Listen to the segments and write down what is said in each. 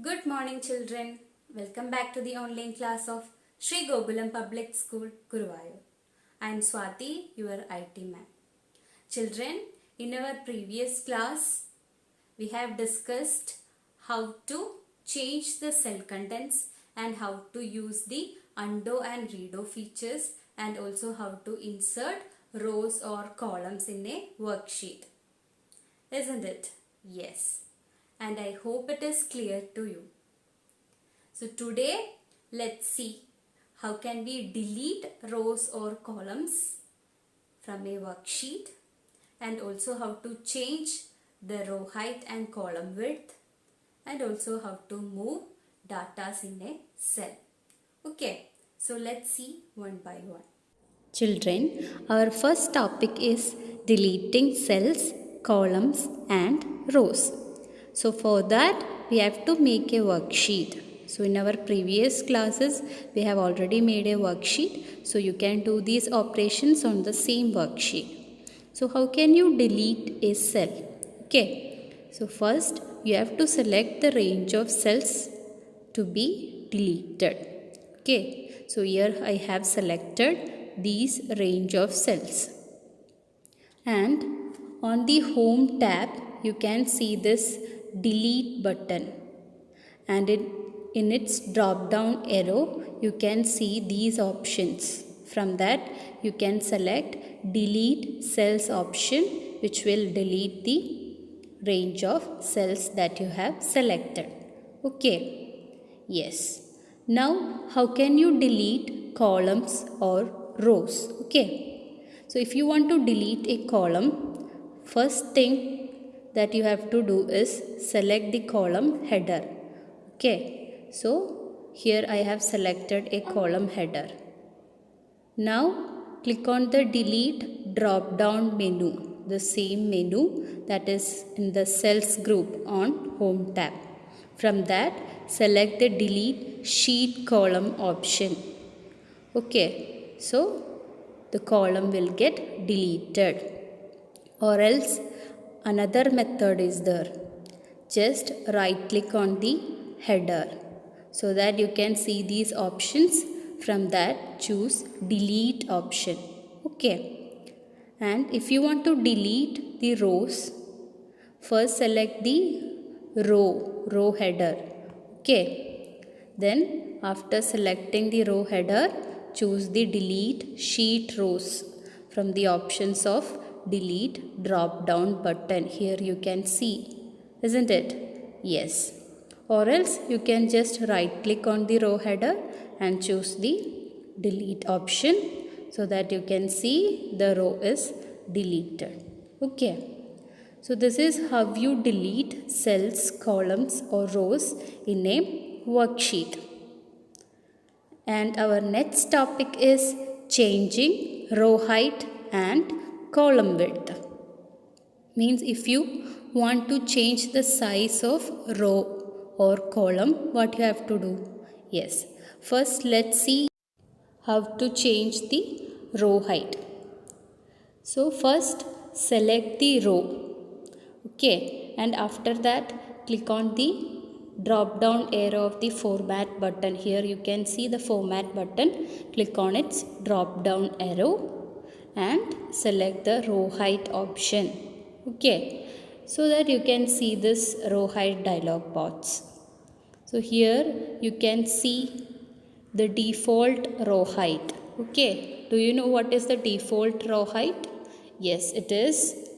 Good morning, children. Welcome back to the online class of Sri Gokulam Public School, Guruvayur. I am Swati, your IT ma'am. Children, in our previous class, we have discussed how to change the cell contents and how to use the undo and redo features, and also how to insert rows or columns in a worksheet. Isn't it? Yes. And I hope it is clear to you. So today let's see how can we delete rows or columns from a worksheet, and also how to change the row height and column width, and also how to move data in a cell. Okay, so let's see one by one. Children, our first topic is deleting cells, columns and rows. So for that we have to make a worksheet. So in our previous classes we have already made a worksheet. So you can do these operations on the same worksheet. So how can you delete a cell? Okay. So first you have to select the range of cells to be deleted. Okay. So here I have selected these range of cells. And on the home tab you can see this delete button, and in its drop down arrow you can see these options. From that you can select delete cells option, which will delete the range of cells that you have selected. Okay. Yes. Now how can you delete columns or rows? Okay. So if you want to delete a column, first thing that you have to do is select the column header. Okay. So here I have selected a column header. Now click on the delete drop down menu, the same menu that is in the cells group on home tab. From that select the delete sheet column option. Okay, so the column will get deleted. Or else another method is there. Just right click on the header so that you can see these options. From that choose delete option. Okay. And if you want to delete the rows, first select the row header. Okay. Then after selecting the row header, choose the delete sheet rows from the options of delete drop down button. Here you can see, isn't it? Yes. Or else you can just right click on the row header and choose the delete option so that you can see the row is deleted. Okay. So this is how you delete cells, columns or rows in a worksheet. And our next topic is changing row height and column width. Means if you want to change the size of row or column, what you have to do? Yes. First let's see how to change the row height. So first select the row. Okay, and after that click on the drop down arrow of the format button. Here you can see the format button. Click on its drop down arrow and select the row height option. Okay, so that you can see this row height dialog box. So here you can see the default row height. Okay, do you know what is the default row height? Yes, it is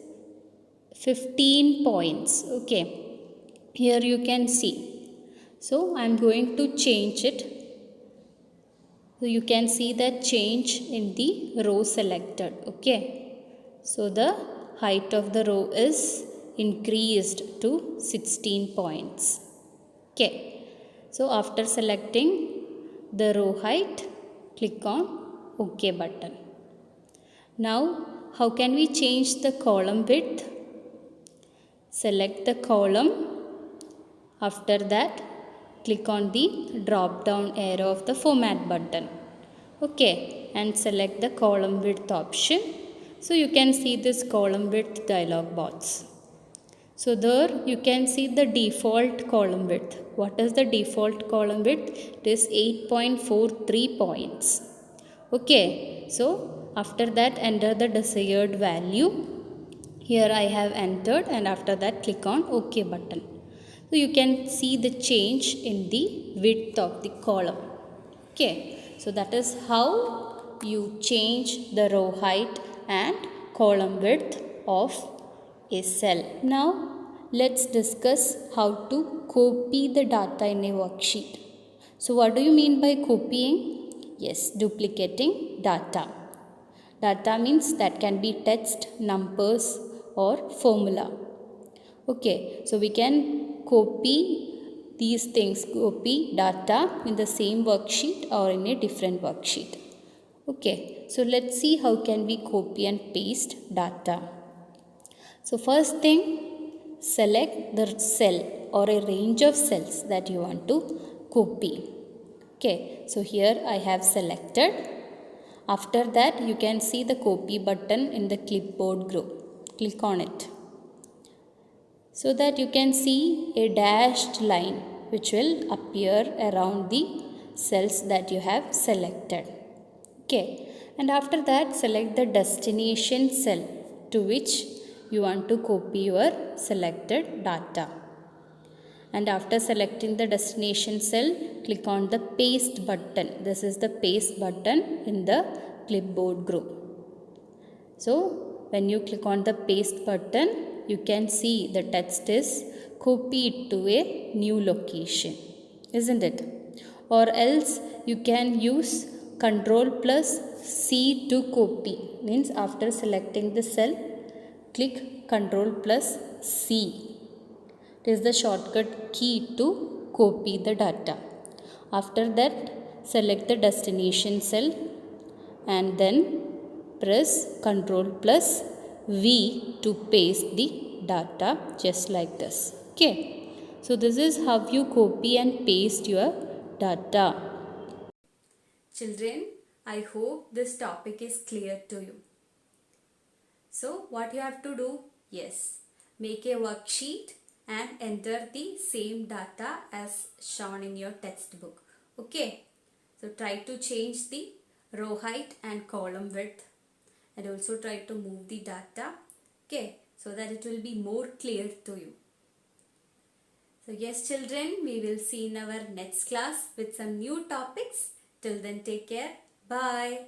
15 points. Okay, here you can see. So I am going to change it. So you can see that change in the row selected. Okay, so the height of the row is increased to 16 points. Okay, so after selecting the row height, click on OK button. Now how can we change the column width? Select the column. After that click on the drop down arrow of the format button. Okay, and select the column width option. So you can see this column width dialog box. So there you can see the default column width. What is the default column width? It is 8.43 points. Okay, so after that enter the desired value. Here I have entered, and after that click on OK button. So you can see the change in the width of the column. Okay, so that is how you change the row height and column width of a cell. Now let's discuss how to copy the data in a worksheet. So what do you mean by copying? Yes, duplicating data. Data means that can be text, numbers or formula. Okay, so we can copy these things, copy data in the same worksheet or in a different worksheet. Okay, so let's see how can we copy and paste data. So first thing, select the cell or a range of cells that you want to copy. Okay, so here I have selected. After that you can see the copy button in the clipboard group. Click on it, so that you can see a dashed line which will appear around the cells that you have selected. Okay, and after that select the destination cell to which you want to copy your selected data. And after selecting the destination cell, click on the paste button. This is the paste button in the clipboard group. So when you click on the paste button, you can see the text is copied to a new location, isn't it? Or else you can use Ctrl plus C to copy. Means after selecting the cell, click Ctrl plus C. It is the shortcut key to copy the data. After that, select the destination cell and then press Ctrl plus V to paste the data just like this. Okay. So this is how you copy and paste your data. Children, I hope this topic is clear to you. So what you have to do? Yes, make a worksheet and enter the same data as shown in your textbook. Okay, so try to change the row height and column width, and also try to move the data, okay, so that it will be more clear to you. So yes children, we will see in our next class with some new topics. Till then, take care. Bye.